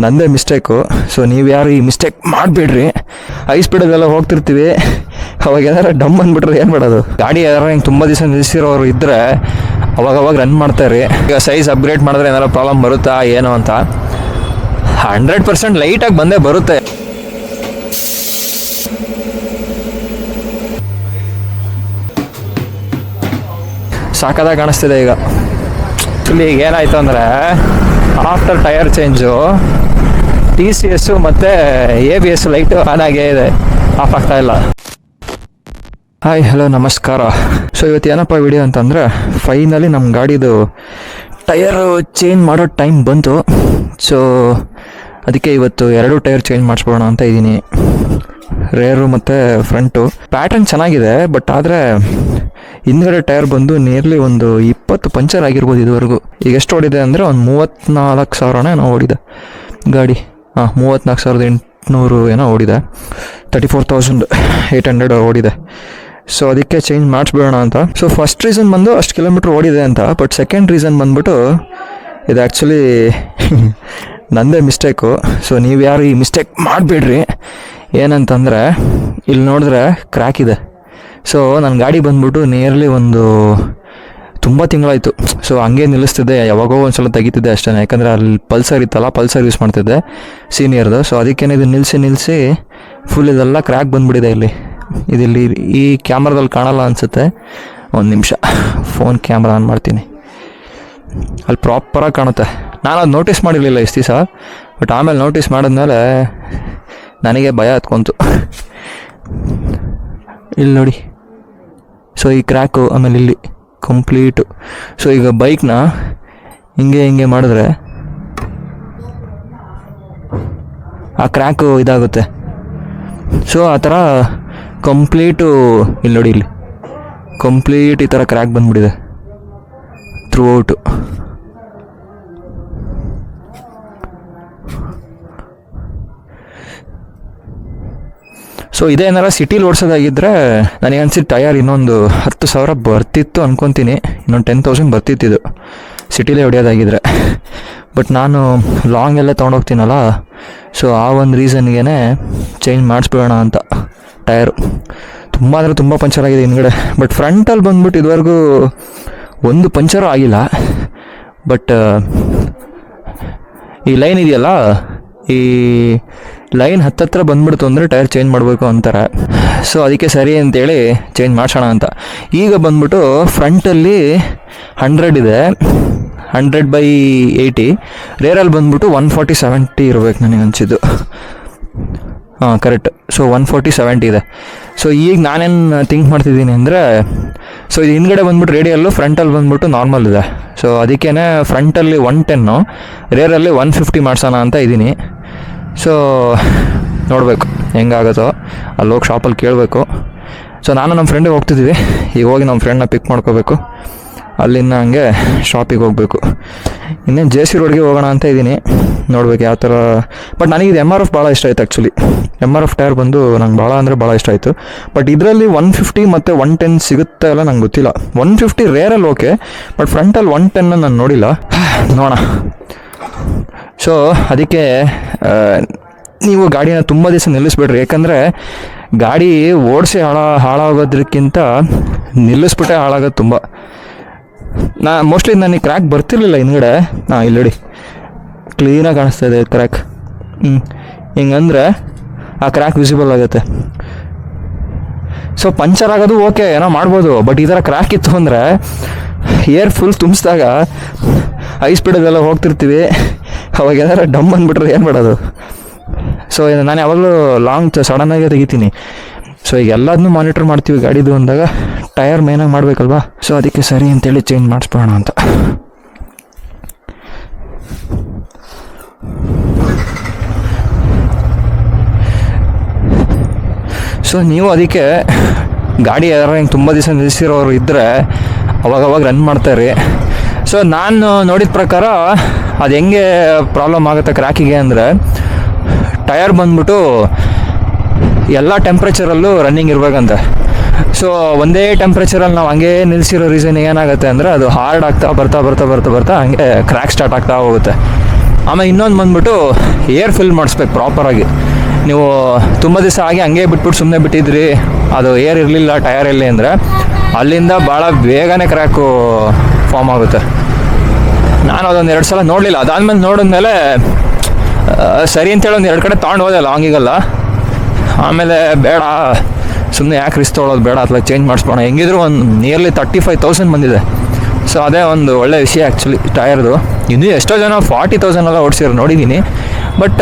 ನಂದೇ mistake. So ನೀವು ಯಾರು ಈ ಮಿಸ್ಟೇಕ್ ಮಾಡಬೇಡ್ರಿ. ಹೈ ಸ್ಪೀಡಲ್ಲೆಲ್ಲ ಹೋಗ್ತಿರ್ತೀವಿ, ಅವಾಗ ಏನಾರ ಡಮ್ ಅಂದ್ಬಿಟ್ರೆ ಏನು ಮಾಡೋದು. ಗಾಡಿ ಯಾರು ಹಿಂಗೆ ತುಂಬ ದಿವಸ ನಿಲ್ಲಿಸಿರೋರು ಇದ್ದರೆ ಅವಾಗ ರನ್ ಮಾಡ್ತಾರೆ. ಈಗ ಸೈಜ್ ಅಪ್ಗ್ರೇಡ್ ಮಾಡಿದ್ರೆ ಏನಾರ ಪ್ರಾಬ್ಲಮ್ ಬರುತ್ತಾ ಏನೋ ಅಂತ. 100% ಲೈಟಾಗಿ ಬಂದೇ ಬರುತ್ತೆ. ಸಾಕಾದಾಗ ಕಾಣಿಸ್ತಿದೆ ಈಗ. ಆ್ಯಕ್ಚುಲಿ ಈಗ ಏನಾಯಿತು ಅಂದರೆ, ಆಫ್ಟರ್ ಟೈರ್ ಚೇಂಜು TCS ಮತ್ತು ABS ಲೈಟು ಆನ್ ಆಗೇ ಇದೆ, ಆಫ್ ಆಗ್ತಾ ಇಲ್ಲ. ಹಾಯ್ ಹಲೋ ನಮಸ್ಕಾರ. ಸೊ ಇವತ್ತು ಏನಪ್ಪ ವಿಡಿಯೋ ಅಂತಂದರೆ, ಫೈನಲಿ ನಮ್ಮ ಗಾಡಿದು ಟೈರು ಚೇಂಜ್ ಮಾಡೋ ಟೈಮ್ ಬಂತು. ಸೊ ಅದಕ್ಕೆ ಇವತ್ತು 2 ಟೈರ್ ಚೇಂಜ್ ಮಾಡಿಸ್ಬೋಣ ಅಂತ ಇದ್ದೀನಿ, ರೇರು ಮತ್ತು ಫ್ರಂಟು. ಪ್ಯಾಟರ್ನ್ ಚೆನ್ನಾಗಿದೆ, ಬಟ್ ಆದರೆ ಹಿಂದ್ಗಡೆ ಟೈರ್ ಬಂದು ನಿಯರ್ಲಿ ಒಂದು 20 ಪಂಚರ್ ಆಗಿರ್ಬೋದು ಇದುವರೆಗೂ. ಈಗ ಎಷ್ಟು ಓಡಿದೆ ಅಂದರೆ ಒಂದು 34,000 ಏನೋ ಓಡಿದೆ ಗಾಡಿ. 34,800 ಏನೋ ಓಡಿದೆ, 34,800 ಓಡಿದೆ. ಸೊ ಅದಕ್ಕೆ ಚೇಂಜ್ ಮಾಡಿಸ್ಬೇಡ ಅಂತ. ಸೊ ಫಸ್ಟ್ ರೀಸನ್ ಬಂದು ಅಷ್ಟು ಕಿಲೋಮೀಟ್ರ್ ಓಡಿದೆ ಅಂತ. ಬಟ್ ಸೆಕೆಂಡ್ ರೀಸನ್ ಬಂದ್ಬಿಟ್ಟು ಇದು ಆ್ಯಕ್ಚುಲಿ ನಂದೇ ಮಿಸ್ಟೇಕು. ಸೊ ನೀವು ಯಾರು ಈ ಮಿಸ್ಟೇಕ್ ಮಾಡಬೇಡ್ರಿ. ಏನಂತಂದರೆ, ಇಲ್ಲಿ ನೋಡಿದ್ರೆ ಕ್ರ್ಯಾಕ್ ಇದೆ. ಸೊ ನನ್ನ ಗಾಡಿ ಬಂದ್ಬಿಟ್ಟು ನಿಯರ್ಲಿ ಒಂದು ತುಂಬ ತಿಂಗಳಾಯಿತು. ಸೊ ಹಂಗೆ ನಿಲ್ಲಿಸ್ತಿದ್ದೆ, ಯಾವಾಗೋ ಒಂದು ಸಲ ತೆಗಿತಿದ್ದೆ ಅಷ್ಟೇ. ಯಾಕಂದರೆ ಅಲ್ಲಿ ಪಲ್ಸರ್ ಇತ್ತಲ್ಲ, ಪಲ್ಸರ್ ಯೂಸ್ ಮಾಡ್ತಿದ್ದೆ ಸೀನಿಯರ್ದು. ಸೊ ಅದಕ್ಕೇನೆ ಇದು ನಿಲ್ಲಿಸಿ ಫುಲ್ ಇದೆಲ್ಲ ಕ್ರ್ಯಾಕ್ ಬಂದುಬಿಟ್ಟಿದೆ. ಇದಿಲ್ಲಿ ಈ ಕ್ಯಾಮ್ರಾದಲ್ಲಿ ಕಾಣಲ್ಲ ಅನಿಸುತ್ತೆ. ಒಂದು ನಿಮಿಷ ಫೋನ್ ಕ್ಯಾಮ್ರಾ ಆನ್ ಮಾಡ್ತೀನಿ, ಅಲ್ಲಿ ಪ್ರಾಪರಾಗಿ ಕಾಣುತ್ತೆ. ನಾನು ಅದು ನೋಟಿಸ್ ಮಾಡಿರಲಿಲ್ಲ ಇಷ್ಟು ದಿವಸ, ಬಟ್ ಆಮೇಲೆ ನೋಟಿಸ್ ಮಾಡಿದ್ಮೇಲೆ ನನಗೆ ಭಯ ಹತ್ಕೊಂತು. ಇಲ್ಲಿ ನೋಡಿ, ಸೊ ಈ ಕ್ರ್ಯಾಕು, ಆಮೇಲೆ ಇಲ್ಲಿ ಕಂಪ್ಲೀಟು. ಸೊ ಈಗ ಬೈಕ್ನ ಹಿಂಗೆ ಮಾಡಿದ್ರೆ ಆ ಕ್ರ್ಯಾಕು ಇದಾಗುತ್ತೆ. ಸೊ ಆ ಥರ ಕಂಪ್ಲೀಟು ಇಲ್ಲಿ ನೋಡಿ, ಇಲ್ಲಿ ಕಂಪ್ಲೀಟ್ ಈ ಥರ ಕ್ರ್ಯಾಕ್ ಬಂದ್ಬಿಟ್ಟಿದೆ ಥ್ರೂ ಔಟು. ಸೊ ಇದೇನಾರ ಸಿಟಿಲಿ ಓಡಿಸೋದಾಗಿದ್ದರೆ ನನಗೆ ಅನ್ಸಿದ್ದು ಟಯರ್ ಇನ್ನೊಂದು 10,000 ಬರ್ತಿತ್ತು ಅನ್ಕೊತೀನಿ. ಇನ್ನೊಂದು 10,000 ಬರ್ತಿತ್ತಿದ್ದು ಸಿಟಿಲೇ ಹೊಡೆಯೋದಾಗಿದ್ದರೆ. ಬಟ್ ನಾನು ಲಾಂಗ್ ಎಲ್ಲ ತೊಗೊಂಡೋಗ್ತೀನಲ್ಲ, ಸೊ ಆ ಒಂದು ರೀಸನ್ಗೆ ಚೇಂಜ್ ಮಾಡಿಸ್ಬಿಡೋಣ ಅಂತ ಟಯರು. ತುಂಬ ಅಂದರೆ ತುಂಬ ಪಂಚರ್ ಆಗಿದೆ ಹಿಂದ್ಗಡೆ. ಬಟ್ ಫ್ರಂಟಲ್ಲಿ ಬಂದ್ಬಿಟ್ಟು ಇದುವರೆಗೂ ಒಂದು ಪಂಚರು ಆಗಿಲ್ಲ. ಬಟ್ ಈ ಲೈನ್ ಇದೆಯಲ್ಲ, ಈ ಲೈನ್ ಹತ್ತತ್ರ ಬಂದ್ಬಿಡ್ತು ಅಂದರೆ ಟೈರ್ ಚೇಂಜ್ ಮಾಡಬೇಕು ಅಂತಾರೆ. ಸೊ ಅದಕ್ಕೆ ಸರಿ ಅಂತೇಳಿ ಚೇಂಜ್ ಮಾಡಿಸೋಣ ಅಂತ. ಈಗ ಬಂದ್ಬಿಟ್ಟು ಫ್ರಂಟಲ್ಲಿ 100 ಇದೆ, 100/80. ರೇರಲ್ಲಿ ಬಂದ್ಬಿಟ್ಟು 140/70 ಇರಬೇಕು ನನಗೆ ಅನಿಸಿದ್ದು. ಹಾಂ ಕರೆಕ್ಟ್. ಸೊ 140/70 ಇದೆ. ಸೊ ಈಗ ನಾನೇನು ಥಿಂಕ್ ಮಾಡ್ತಿದ್ದೀನಿ ಅಂದರೆ, ಸೊ ಇದು ಹಿಂದ್ಗಡೆ ಬಂದ್ಬಿಟ್ಟು ರೇಡಿಯಲ್ಲು, ಫ್ರಂಟಲ್ಲಿ ಬಂದ್ಬಿಟ್ಟು ನಾರ್ಮಲ್ ಇದೆ. ಸೊ ಅದಕ್ಕೇ ಫ್ರಂಟಲ್ಲಿ 110, ರೇರಲ್ಲಿ 150 ಮಾಡ್ಸೋಣ ಅಂತ ಇದ್ದೀನಿ. ಸೊ ನೋಡಬೇಕು ಹೆಂಗಾಗುತ್ತೋ, ಅಲ್ಲಿ ಹೋಗಿ ಶಾಪಲ್ಲಿ ಕೇಳಬೇಕು. ಸೊ ನಾನು ನಮ್ಮ ಫ್ರೆಂಡಿಗೆ ಹೋಗ್ತಿದ್ದೀವಿ. ಈಗ ಹೋಗಿ ನಮ್ಮ ಫ್ರೆಂಡ್ನ ಪಿಕ್ ಮಾಡ್ಕೋಬೇಕು, ಅಲ್ಲಿಂದ ಹಂಗೆ ಶಾಪಿಗೆ ಹೋಗಬೇಕು. ಇನ್ನೇನು JC ರೋಡ್ಗೆ ಹೋಗೋಣ ಅಂತ ಇದ್ದೀನಿ, ನೋಡ್ಬೇಕು ಯಾವ ಥರ. ಬಟ್ ನನಗಿದು MRF ಭಾಳ ಇಷ್ಟ ಆಯಿತು ಆ್ಯಕ್ಚುಲಿ. MRF ಟೈರ್ ಬಂದು ನಂಗೆ ಭಾಳ ಅಂದರೆ ಭಾಳ ಇಷ್ಟ ಆಯಿತು. ಬಟ್ ಇದರಲ್ಲಿ 150 ಮತ್ತು 110 ಸಿಗುತ್ತೆ ಅಲ್ಲ, ನಂಗೆ ಗೊತ್ತಿಲ್ಲ. 150 ರೇರಲ್ಲಿ ಓಕೆ, ಬಟ್ ಫ್ರಂಟಲ್ಲಿ 110 ನಾನು ನೋಡಿಲ್ಲ. ನೋಡೋಣ. ಸೊ ಅದಕ್ಕೆ ನೀವು ಗಾಡಿನ ತುಂಬ ದಿವಸ ನಿಲ್ಲಿಸ್ಬೇಡ್ರಿ. ಯಾಕಂದರೆ ಗಾಡಿ ಓಡಿಸಿ ಹಾಳಾಗೋದಕ್ಕಿಂತ ನಿಲ್ಲಿಸ್ಬಿಟ್ಟೆ ಹಾಳಾಗೋದು ತುಂಬ. ಮೋಸ್ಟ್ಲಿ ನನಗೆ ಕ್ರ್ಯಾಕ್ ಬರ್ತಿರ್ಲಿಲ್ಲ ಹಿಂದ್ಗಡೆ. ಇಲ್ಲಿ ನೋಡಿ ಕ್ಲೀನಾಗಿ ಕಾಣಿಸ್ತಾ ಇದೆ ಕ್ರ್ಯಾಕ್. ಹಿಂಗಂದರೆ ಆ ಕ್ರ್ಯಾಕ್ ವಿಸಿಬಲ್ ಆಗುತ್ತೆ. ಸೊ ಪಂಚರ್ ಆಗೋದು ಓಕೆ, ಏನೋ ಮಾಡ್ಬೋದು. ಬಟ್ ಈ ಥರ ಕ್ರ್ಯಾಕ್ ಇತ್ತು ಅಂದರೆ ಏರ್ ಫುಲ್ ತುಂಬಿಸಿದಾಗ ಹೈ ಸ್ಪೀಡಲ್ಲೆಲ್ಲ ಹೋಗ್ತಿರ್ತೀವಿ, ಅವಾಗ ಏನಾರ ಡಮ್ ಅಂದ್ಬಿಟ್ರೆ ಏನು ಮಾಡೋದು. ಸೊ ನಾನು ಯಾವಾಗಲೂ ಲಾಂಗ್ ಸಡನ್ನಾಗೇ ತೆಗಿತೀನಿ. ಸೊ ಈಗ ಎಲ್ಲದನ್ನೂ ಮಾನಿಟರ್ ಮಾಡ್ತೀವಿ ಗಾಡಿದು ಅಂದಾಗ, ಟಯರ್ ಮೇನಾಗಿ ಮಾಡಬೇಕಲ್ವಾ. ಸೊ ಅದಕ್ಕೆ ಸರಿ ಅಂತೇಳಿ ಚೇಂಜ್ ಮಾಡಿಸ್ಬೋಣ ಅಂತ. ಸೊ ನೀವು ಅದಕ್ಕೆ ಗಾಡಿ ಯಾರು ಹಿಂಗೆ ತುಂಬ ದಿವಸ ನಿಲ್ಲಿಸಿರೋರು ಇದ್ದರೆ ಅವಾಗವಾಗ ರನ್ ಮಾಡ್ತಾರೆ. ಸೊ ನಾನು ನೋಡಿದ ಪ್ರಕಾರ ಅದು ಹೆಂಗೆ ಪ್ರಾಬ್ಲಮ್ ಆಗುತ್ತೆ ಕ್ರ್ಯಾಕಿಗೆ ಅಂದರೆ, ಟಯರ್ ಬಂದ್ಬಿಟ್ಟು ಎಲ್ಲ ಟೆಂಪ್ರೇಚರಲ್ಲೂ ರನ್ನಿಂಗ್ ಇರಬೇಕಂತೆ. ಸೊ ಒಂದೇ ಟೆಂಪ್ರೇಚರಲ್ಲಿ ನಾವು ಹಂಗೆ ನಿಲ್ಲಿಸಿರೋ ರೀಸನ್ ಏನಾಗುತ್ತೆ ಅಂದರೆ, ಅದು ಹಾರ್ಡ್ ಆಗ್ತಾ ಬರ್ತಾ ಹಂಗೆ ಕ್ರ್ಯಾಕ್ ಸ್ಟಾರ್ಟ್ ಆಗ್ತಾ ಹೋಗುತ್ತೆ. ಆಮೇಲೆ ಇನ್ನೊಂದು ಬಂದ್ಬಿಟ್ಟು ಏರ್ ಫಿಲ್ ಮಾಡಿಸ್ಬೇಕು ಪ್ರಾಪರಾಗಿ. ನೀವು ತುಂಬ ದಿವಸ ಆಗಿ ಹಂಗೆ ಬಿಟ್ಬಿಟ್ಟು ಸುಮ್ಮನೆ ಬಿಟ್ಟಿದ್ರಿ, ಅದು ಏರ್ ಇರಲಿಲ್ಲ ಟಯರಲ್ಲಿ ಅಂದರೆ ಅಲ್ಲಿಂದ ಭಾಳ ಬೇಗನೆ ಕ್ರ್ಯಾಕು ಫಾರ್ಮ್ ಆಗುತ್ತೆ. ನಾನು ಅದೊಂದು 2 ಸಲ ನೋಡಲಿಲ್ಲ. ಅದಾದಮೇಲೆ ನೋಡಿದ್ಮೇಲೆ ಸರಿ ಅಂತೇಳಿ ಒಂದು 2 ಕಡೆ ತೊಗೊಂಡು ಹೋದೆ ಲಾಂಗಿಗೆಲ್ಲ. ಆಮೇಲೆ ಬೇಡ ಸುಮ್ಮನೆ ಯಾಕೆ ರಿಸ್ಕ್ ತೊಗೊಳೋದು ಬೇಡ, ಅಥವಾ ಚೇಂಜ್ ಮಾಡಿಸ್ಬೋಣ. ಹೆಂಗಿದ್ರು ಒಂದು ನಿಯರ್ಲಿ 35,000 ಬಂದಿದೆ. ಸೊ ಅದೇ ಒಂದು ಒಳ್ಳೆ ವಿಷಯ ಆ್ಯಕ್ಚುಲಿ ಟಯರ್ದು. ಇನ್ನೂ ಎಷ್ಟೋ ಜನ 40,000 ಎಲ್ಲ ಓಡಿಸಿರೋ ನೋಡಿದ್ದೀನಿ. ಬಟ್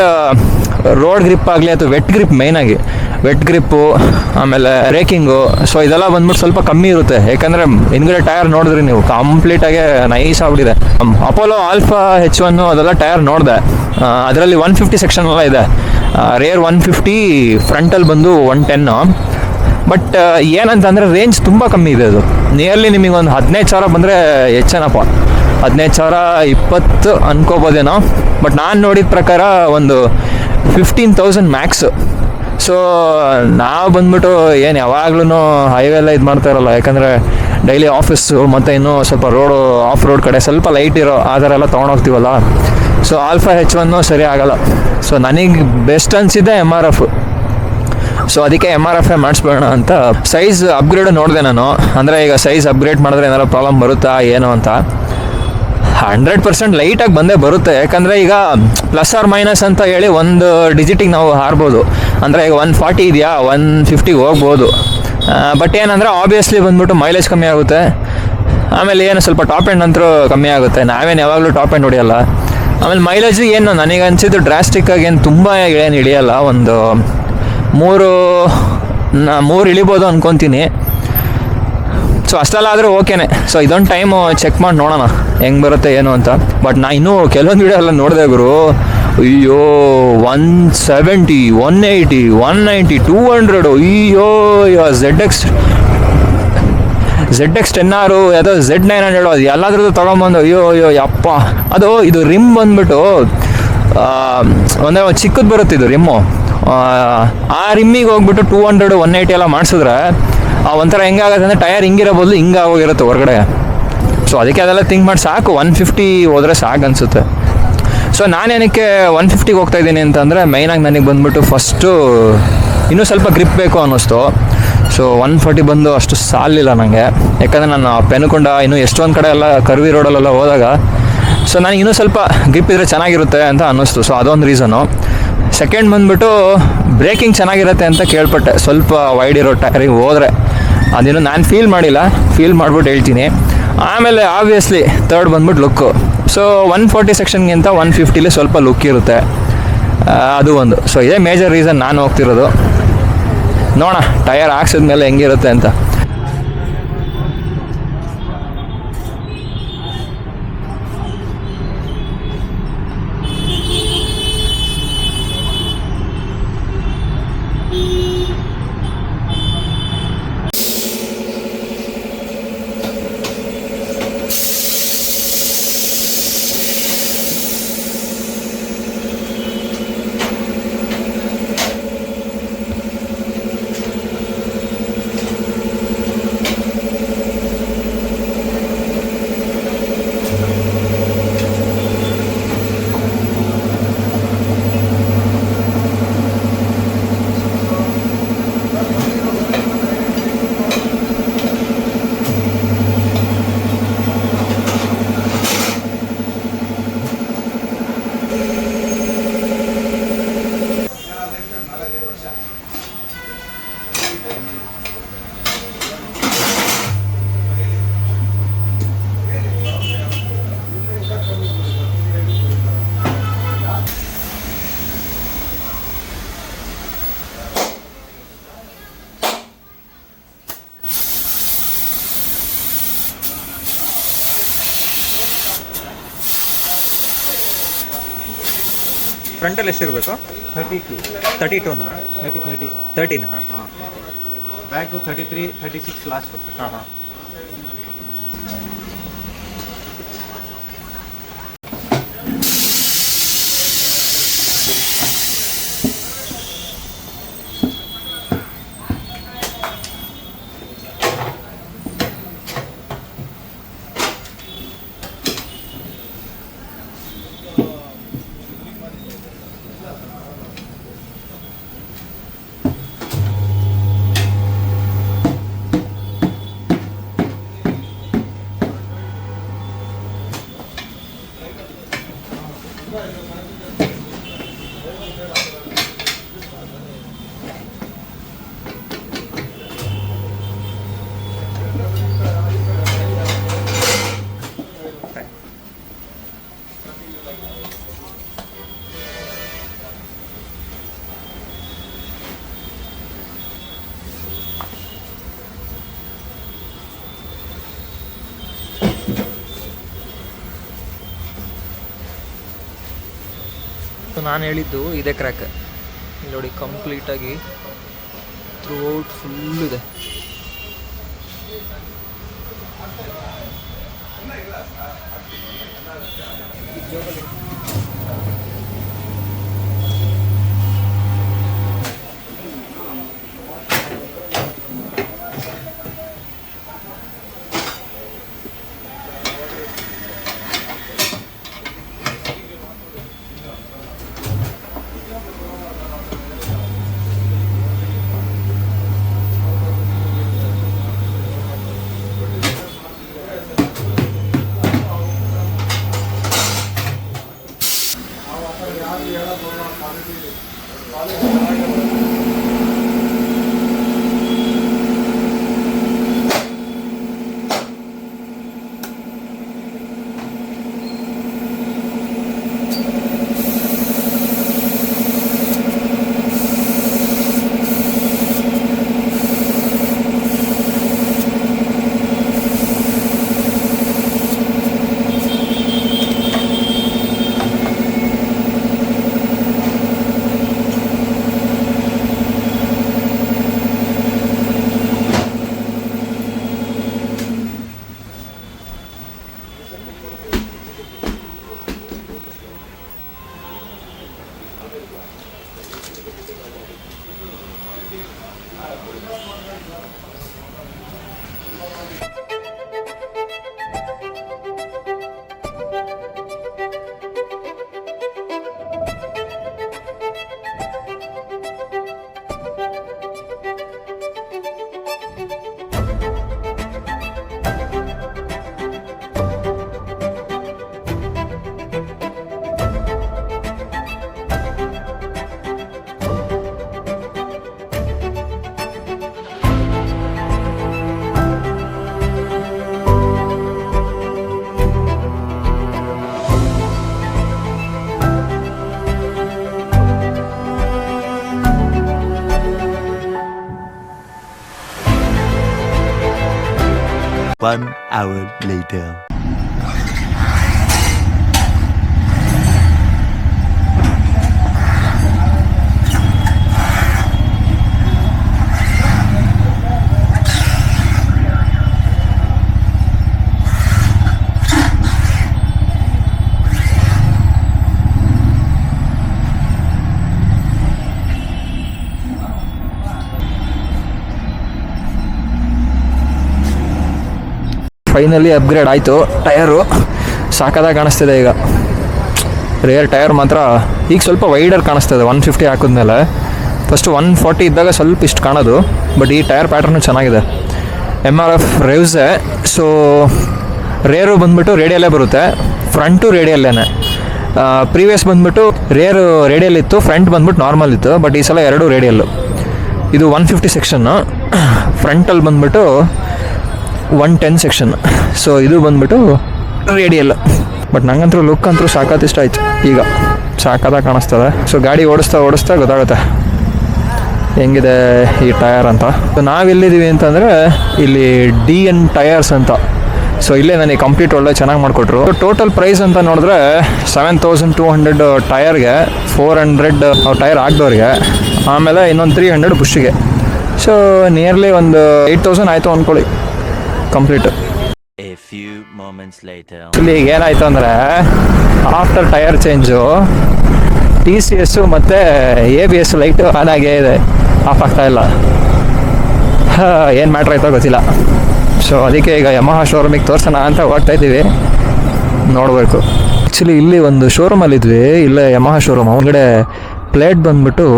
ರೋಡ್ ಗ್ರಿಪ್ ಆಗಲಿ ಅಥವಾ ವೆಟ್ ಗ್ರಿಪ್, ಮೇಯ್ನಾಗಿ ವೆಟ್ ಗ್ರಿಪ್ಪು, ಆಮೇಲೆ ಬ್ರೇಕಿಂಗು, ಸೊ ಇದೆಲ್ಲ ಬಂದ್ಬಿಟ್ಟು ಸ್ವಲ್ಪ ಕಮ್ಮಿ ಇರುತ್ತೆ. ಯಾಕಂದರೆ ಹಿಂದ್ಗಡೆ ಟಯರ್ ನೋಡಿದ್ರಿ ನೀವು, ಕಂಪ್ಲೀಟಾಗೆ ನೈಸ್ ಆಗಿಬಿಟ್ಟಿದೆ. ಅಪೋಲೋ ಆಲ್ಫಾ H1 ಅದೆಲ್ಲ ಟಯರ್ ನೋಡಿದೆ. ಅದರಲ್ಲಿ 150 ಸೆಕ್ಷನ್ ಎಲ್ಲ ಇದೆ. ರೇರ್ 150, ಫ್ರಂಟಲ್ಲಿ ಬಂದು 110. ಬಟ್ ಏನಂತಂದರೆ ರೇಂಜ್ ತುಂಬ ಕಮ್ಮಿ ಇದೆ. ಅದು ನಿಯರ್ಲಿ ನಿಮಗೊಂದು 15,000 ಬಂದರೆ ಹೆಚ್ಚೇನಪ್ಪ. 15,000 20 ಅನ್ಕೋಬೋದೇನೋ. ಬಟ್ ನಾನು ನೋಡಿದ ಪ್ರಕಾರ ಒಂದು 15,000 ಮ್ಯಾಕ್ಸು. ಸೊ ನಾವು ಬಂದ್ಬಿಟ್ಟು ಏನು ಯಾವಾಗ್ಲೂ ಹೈವೇ ಎಲ್ಲ ಇದು ಮಾಡ್ತಾ ಇರಲ್ಲ, ಯಾಕಂದರೆ ಡೈಲಿ ಆಫೀಸು ಮತ್ತು ಇನ್ನೂ ಸ್ವಲ್ಪ ರೋಡು ಆಫ್ ರೋಡ್ ಕಡೆ ಸ್ವಲ್ಪ ಲೈಟ್ ಇರೋ ಆ ಥರ ಎಲ್ಲ ತೊಗೊಂಡೋಗ್ತೀವಲ್ಲ. ಸೊ ಆಲ್ಫಾ H1 ಸರಿ ಆಗಲ್ಲ. ಸೊ ನನಗೆ ಬೆಸ್ಟ್ ಅನಿಸಿದ್ದೆ MRF. ಸೊ ಅದಕ್ಕೆ MRF ಮಾಡಿಸ್ಬೇಡ ಅಂತ. ಸೈಜ್ ಅಪ್ಗ್ರೇಡ್ ನೋಡಿದೆ ನಾನು. ಅಂದರೆ ಈಗ ಸೈಜ್ ಅಪ್ಗ್ರೇಡ್ ಮಾಡಿದ್ರೆ ಏನಾರು ಪ್ರಾಬ್ಲಮ್ ಬರುತ್ತಾ ಏನು ಅಂತ. 100% ಲೈಟಾಗಿ ಬಂದೇ ಬರುತ್ತೆ. ಯಾಕಂದರೆ ಈಗ ಪ್ಲಸ್ ಆರ್ ಮೈನಸ್ ಅಂತ ಹೇಳಿ ಒಂದು ಡಿಜಿಟಿಗೆ ನಾವು ಹಾರ್ಬೋದು. ಅಂದರೆ ಈಗ 140 ಇದೆಯಾ, 150 ಹೋಗ್ಬೋದು. ಬಟ್ ಏನಂದರೆ ಆಬ್ವಿಯಸ್ಲಿ ಬಂದ್ಬಿಟ್ಟು ಮೈಲೇಜ್ ಕಮ್ಮಿ ಆಗುತ್ತೆ. ಆಮೇಲೆ ಏನು ಸ್ವಲ್ಪ ಟಾಪ್ ಎಂಡ್ ಅಂತೂ ಕಮ್ಮಿ ಆಗುತ್ತೆ. ನಾವೇನು ಯಾವಾಗಲೂ ಟಾಪ್ ಎಂಡ್ ಹೊಡಿಯಲ್ಲ. ಆಮೇಲೆ ಮೈಲೇಜು ಏನು ನನಗೆ ಅನಿಸಿದ್ದು ಡ್ರಾಸ್ಟಿಕ್ಕಾಗಿ ಏನು ತುಂಬ ಏನು ಹಿಡಿಯಲ್ಲ. ಒಂದು 3 ಇಳಿಬೋದು ಅಂದ್ಕೊತೀನಿ. ಸೊ ಅಷ್ಟೆಲ್ಲ ಆದರೆ ಓಕೆನೆ. ಸೊ ಇದೊಂದು ಟೈಮು ಚೆಕ್ ಮಾಡಿ ನೋಡೋಣ ಹೆಂಗೆ ಬರುತ್ತೆ ಏನು ಅಂತ. ಬಟ್ ನಾ ಇನ್ನೂ ಕೆಲವೊಂದು ವೀಡಿಯೋ ಎಲ್ಲ ನೋಡಿದೆ ಗುರು. ಅಯ್ಯೋ 170, 180, 190, 200, ಅಯ್ಯೋ ZX 10R, ಯಾವುದೋ Z900, ಅದು ಎಲ್ಲದ್ರದ್ದು ತೊಗೊಂಬಂದು ಅಯ್ಯೋ ಯಪ್ಪ. ಇದು ರಿಮ್ ಬಂದ್ಬಿಟ್ಟು ಒಂದೇ ಚಿಕ್ಕದು ಬರುತ್ತೆ ಇದು ರಿಮ್ಮು. ಆ ರಿಮ್ಮಿಗೆ ಹೋಗ್ಬಿಟ್ಟು 200, 180 ಎಲ್ಲ ಮಾಡಿಸಿದ್ರೆ ಒಂಥರ ಹೆಂಗಾಗುತ್ತೆ ಅಂದರೆ ಟಯರ್ ಹಿಂಗಿರೋ ಬದಲು ಹಿಂಗೆ ಆಗೋಗಿರುತ್ತೆ ಹೊರಗಡೆ. ಸೊ ಅದಕ್ಕೆ ಅದೆಲ್ಲ ಥಿಂಕ್ ಮಾಡಿ ಸಾಕು 150 ಹೋದರೆ ಸಾಕು ಅನಿಸುತ್ತೆ. ಸೊ ನಾನೇನಕ್ಕೆ 150ಗೆ ಹೋಗ್ತಾ ಇದ್ದೀನಿ ಅಂತಂದರೆ ಮೈನಾಗಿ ನನಗೆ ಬಂದುಬಿಟ್ಟು ಫಸ್ಟು ಇನ್ನೂ ಸ್ವಲ್ಪ ಗ್ರಿಪ್ ಬೇಕು ಅನ್ನಿಸ್ತು. ಸೊ 140 ಬಂದು ಅಷ್ಟು ಸಾಲಿಲ್ಲ ನನಗೆ. ಯಾಕಂದರೆ ನಾನು ಪೆನುಕೊಂಡ ಇನ್ನೂ ಎಷ್ಟೊಂದು ಕಡೆ ಎಲ್ಲ ಕರ್ವಿ ರೋಡಲ್ಲೆಲ್ಲ ಹೋದಾಗ ಸೊ ನನಗೆ ಇನ್ನೂ ಸ್ವಲ್ಪ ಗ್ರಿಪ್ ಇದ್ದರೆ ಚೆನ್ನಾಗಿರುತ್ತೆ ಅಂತ ಅನ್ನಿಸ್ತು. ಸೊ ಅದೊಂದು ರೀಸನು. ಸೆಕೆಂಡ್ ಬಂದುಬಿಟ್ಟು ಬ್ರೇಕಿಂಗ್ ಚೆನ್ನಾಗಿರುತ್ತೆ ಅಂತ ಕೇಳ್ಪಟ್ಟೆ. ಸ್ವಲ್ಪ ವೈಡ್ ಇರೋ ಟೈರಿಗೆ ಹೋದರೆ ಅದೇನು ನಾನು ಫೀಲ್ ಮಾಡಿಲ್ಲ, ಫೀಲ್ ಮಾಡ್ಬಿಟ್ಟು ಹೇಳ್ತೀನಿ. ಆಮೇಲೆ ಆಬ್ವಿಯಸ್ಲಿ ತರ್ಡ್ ಬಂದ್ಬಿಟ್ಟು ಲುಕ್ಕು. ಸೊ 140 ಸೆಕ್ಷನ್ಗಿಂತ 150ಲಿ ಸ್ವಲ್ಪ ಲುಕ್ ಇರುತ್ತೆ, ಅದು ಒಂದು. ಸೊ ಇದೇ ಮೇಜರ್ ರೀಸನ್ ನಾನು ಹೋಗ್ತಿರೋದು. ನೋಡೋಣ ಟಯರ್ ಹಾಕ್ಸಿದ್ಮೇಲೆ ಹೆಂಗಿರುತ್ತೆ ಅಂತ. ಫ್ರಂಟಲ್ಲಿ ಎಷ್ಟಿರಬೇಕು? 32ನಾ? 30ನಾ? ಹಾಂ, ಬ್ಯಾಕು 33, 36 ಲಾಸ್ಟು. ಹಾಂ. ನಾನು ಹೇಳಿದ್ದು ಇದೇ ಕ್ರ್ಯಾಕ್. ಇಲ್ಲಿ ನೋಡಿ ಕಂಪ್ಲೀಟಾಗಿ ಥ್ರೂ ಔಟ್ ಫುಲ್ ಇದೆ. One hour later. Finally upgrade ಆಯಿತು. ಟಯರು ಸಾಕಾದಾಗ ಕಾಣಿಸ್ತಿದೆ ಈಗ. ರೇರ್ ಟಯರ್ ಮಾತ್ರ ಈಗ ಸ್ವಲ್ಪ ವೈಡರ್ ಕಾಣಿಸ್ತದೆ 150 ಹಾಕಿದ್ಮೇಲೆ. ಫಸ್ಟು 140 ಇದ್ದಾಗ ಸ್ವಲ್ಪ ಇಷ್ಟು ಕಾಣೋದು, ಬಟ್ ಈ ಟಯರ್ ಪ್ಯಾಟ್ರನ್ನು ಚೆನ್ನಾಗಿದೆ. MRF ರೇವ್ಸೆ. ಸೊ ರೇರು ಬಂದುಬಿಟ್ಟು ರೇಡಿಯಲ್ಲೇ ಬರುತ್ತೆ, ಫ್ರಂಟು ರೇಡಿಯಲ್ಲೇನೆ. ಪ್ರೀವಿಯಸ್ ಬಂದುಬಿಟ್ಟು ರೇರು ರೇಡಿಯಲ್ ಇತ್ತು, ಫ್ರಂಟ್ ಬಂದ್ಬಿಟ್ಟು ನಾರ್ಮಲ್ ಇತ್ತು, ಬಟ್ ಈ ಸಲ ಎರಡು ರೇಡಿಯಲ್ಲು. ಇದು 150 ಸೆಕ್ಷನ್ನು, ಫ್ರಂಟಲ್ಲಿ ಬಂದುಬಿಟ್ಟು 110 ಸೆಕ್ಷನ್. ಸೊ ಇದು ಬಂದ್ಬಿಟ್ಟು ರೇಡಿಯಲ್. ಬಟ್ ನಂಗಂತೂ ಲುಕ್ ಅಂತೂ ಸಾಕಾತ್ ಇಷ್ಟ ಆಯ್ತು. ಈಗ ಸಾಕಾದಾಗ ಕಾಣಿಸ್ತದೆ. ಸೊ ಗಾಡಿ ಓಡಿಸ್ತಾ ಗೊತ್ತಾಗುತ್ತೆ ಹೆಂಗಿದೆ ಈ ಟಯರ್ ಅಂತ. ಸೊ ನಾವೆಲ್ಲಿದ್ದೀವಿ ಅಂತಂದರೆ ಇಲ್ಲಿ DN ಟಯರ್ಸ್ ಅಂತ. ಸೊ ಇಲ್ಲೇ ನನಗೆ ಕಂಪ್ಲೀಟ್ ಒಳ್ಳೆ ಚೆನ್ನಾಗಿ ಮಾಡಿಕೊಟ್ರು. ಟೋಟಲ್ ಪ್ರೈಸ್ ಅಂತ ನೋಡಿದ್ರೆ 7200 ಟಯರ್ಗೆ, 400 ಅವ್ರ ಟಯರ್ ಹಾಕ್ದವ್ರಿಗೆ, ಆಮೇಲೆ ಇನ್ನೊಂದು 300 ಬುಷ್ಷಿಗೆ. ಸೊ ನಿಯರ್ಲಿ ಒಂದು 8000 ಆಯಿತು ಅಂದ್ಕೊಳ್ಳಿ complete. A few moments later. ಇಲ್ಲಿ ಈಗ ಏನಾಯ್ತು ಅಂದರೆ ಆಫ್ಟರ್ ಟೈರ್ ಚೇಂಜು TCS ಮತ್ತು ABS ಲೈಟು ಆನ್ ಆಗೇ ಇದೆ, ಆಫ್ ಆಗ್ತಾ ಇಲ್ಲ. ಏನು ಮ್ಯಾಟ್ರ್ ಆಯ್ತೋ ಗೊತ್ತಿಲ್ಲ. ಸೊ ಅದಕ್ಕೆ ಈಗ ಯಮಹಾ ಶೋರೂಮಿಗೆ ತೋರಿಸೋಣ ಅಂತ ಹೋಗ್ತಾ ಇದ್ದೀವಿ, ನೋಡಬೇಕು. ಆ್ಯಕ್ಚುಲಿ ಇಲ್ಲಿ ಒಂದು ಶೋರೂಮಲ್ಲಿದ್ವಿ, ಇಲ್ಲೇ ಯಮಹಾ ಶೋರೂಮ್. ಅವನಗಡೆ ಪ್ಲೇಟ್ ಬಂದುಬಿಟ್ಟು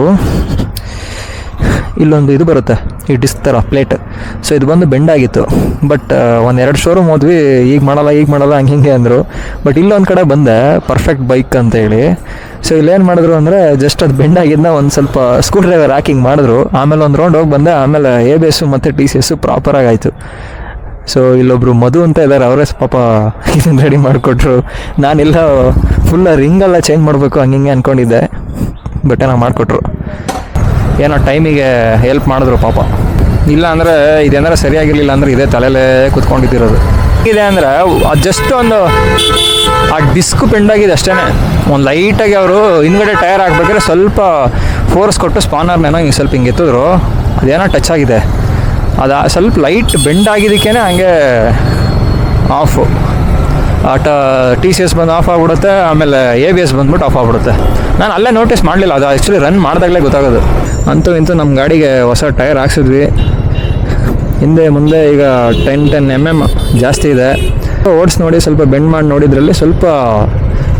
ಇಲ್ಲೊಂದು ಇದು ಬರುತ್ತೆ, ಈ ಡಿಸ್ಕ್ ಥರ ಪ್ಲೇಟ್. ಸೊ ಇದು ಬಂದು ಬೆಂಡ್ ಆಗಿತ್ತು. ಬಟ್ ಒಂದೆರಡು ಶೋರೂಮ್ ಹೋದ್ವಿ, ಈಗ ಮಾಡಲ್ಲ ಹಂಗೆ ಅಂದರು. ಬಟ್ ಇಲ್ಲೊಂದು ಕಡೆ ಬಂದೆ, ಪರ್ಫೆಕ್ಟ್ ಬೈಕ್ ಅಂತೇಳಿ. ಸೊ ಇಲ್ಲೇನು ಮಾಡಿದ್ರು ಅಂದರೆ ಜಸ್ಟ್ ಅದು ಬೆಂಡ್ ಆಗಿದ್ದನ್ನ ಒಂದು ಸ್ವಲ್ಪ ಸ್ಕ್ರೂ ಡ್ರೈವರ್ ಹಾಕಿಂಗ್ ಮಾಡಿದ್ರು. ಆಮೇಲೆ ಒಂದು ರೌಂಡ್ ಹೋಗಿ ಬಂದೆ. ಆಮೇಲೆ ABS ಮತ್ತು TCS ಪ್ರಾಪರಾಗಿ ಆಯಿತು. ಸೊ ಇಲ್ಲೊಬ್ರು ಮಧು ಅಂತ ಇದ್ದಾರೆ, ಅವರೇ ಪಾಪ ಇದನ್ನು ರೆಡಿ ಮಾಡಿಕೊಟ್ರು. ನಾನಿಲ್ಲ ಫುಲ್ಲ ರಿಂಗೆಲ್ಲ ಚೇಂಜ್ ಮಾಡಬೇಕು ಹಂಗೆ ಅಂದ್ಕೊಂಡಿದ್ದೆ, ಬಟ್ ಏನೋ ಮಾಡಿಕೊಟ್ರು. ಏನೋ ಟೈಮಿಗೆ ಹೆಲ್ಪ್ ಮಾಡಿದ್ರು ಪಾಪ. ಇಲ್ಲ ಅಂದರೆ ಇದೇನಾರ ಸರಿಯಾಗಿರಲಿಲ್ಲ ಅಂದರೆ ಇದೇ ತಲೆಯಲ್ಲೇ ಕೂತ್ಕೊಂಡಿದ್ದಿರೋದು. ಇದೆ ಅಂದರೆ ಜಸ್ಟ್ ಒಂದು ಆ ಡಿಸ್ಕ್ ಬೆಂಡಾಗಿದೆ ಅಷ್ಟೇ. ಒಂದು ಲೈಟಾಗಿ ಅವರು ಹಿಂದ್ಗಡೆ ಟೈರ್ ಹಾಕ್ಬೇಕಾದ್ರೆ ಸ್ವಲ್ಪ ಫೋರ್ಸ್ ಕೊಟ್ಟು ಸ್ಪಾನರ್ನೇನೋ ಹಿಂಗೆ ಸ್ವಲ್ಪ ಹಿಂಗೆ ಎತ್ತಿದ್ರು, ಅದೇನೋ ಟಚ್ ಆಗಿದೆ. ಅದು ಸ್ವಲ್ಪ ಲೈಟ್ ಬೆಂಡ್ ಆಗಿದ್ದಕ್ಕೇ ಹಂಗೆ ಆಫು. ಟಿ ಸಿ ಎಸ್ ಬಂದು ಆಫ್ ಆಗಿಬಿಡುತ್ತೆ, ಆಮೇಲೆ ABS ಬಂದ್ಬಿಟ್ಟು ಆಫ್ ಆಗಿಬಿಡುತ್ತೆ. ನಾನು ಅಲ್ಲೇ ನೋಟಿಸ್ ಮಾಡಲಿಲ್ಲ, ಅದು ಆ್ಯಕ್ಚುಲಿ ರನ್ ಮಾಡಿದಾಗಲೇ ಗೊತ್ತಾಗೋದು. ಅಂತೂ ಇಂತೂ ನಮ್ಮ ಗಾಡಿಗೆ ಹೊಸ ಟೈರ್ ಹಾಕ್ಸಿದ್ವಿ. ಹಿಂದೆ ಮುಂದೆ ಈಗ 10 mm ಜಾಸ್ತಿ ಇದೆ. ಓಡಿಸಿ ನೋಡಿ ಸ್ವಲ್ಪ ಬೆಂಡ್ ಮಾಡಿ ನೋಡಿದ್ರಲ್ಲಿ ಸ್ವಲ್ಪ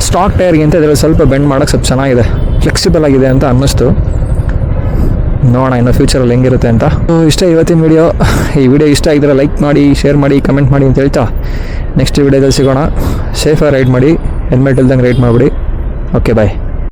ಸ್ಟಾಕ್ ಟೈರ್ಗಿಂತ ಇದರಲ್ಲಿ ಸ್ವಲ್ಪ ಬೆಂಡ್ ಮಾಡೋಕ್ಕೆ ಸ್ವಲ್ಪ ಚೆನ್ನಾಗಿದೆ, ಫ್ಲೆಕ್ಸಿಬಲ್ ಆಗಿದೆ ಅಂತ ಅನ್ನಿಸ್ತು. ನೋಡೋಣ ಇನ್ನು ಫ್ಯೂಚರಲ್ಲಿ ಹೆಂಗಿರುತ್ತೆ ಅಂತ. ಇಷ್ಟ ಇವತ್ತಿನ ವಿಡಿಯೋ. ಈ ವಿಡಿಯೋ ಇಷ್ಟ ಆಗಿದ್ರೆ ಲೈಕ್ ಮಾಡಿ, ಶೇರ್ ಮಾಡಿ, ಕಮೆಂಟ್ ಮಾಡಿ ಅಂತ ಹೇಳ್ತಾ ನೆಕ್ಸ್ಟ್ ವಿಡಿಯೋದಲ್ಲಿ ಸಿಗೋಣ. ಸೇಫಾಗಿ ರೈಡ್ ಮಾಡಿ, ಹೆಲ್ಮೆಟ್ ಇಲ್ದಂಗೆ ರೈಡ್ ಮಾಡಿಬಿಡಿ. ಓಕೆ ಬಾಯ್.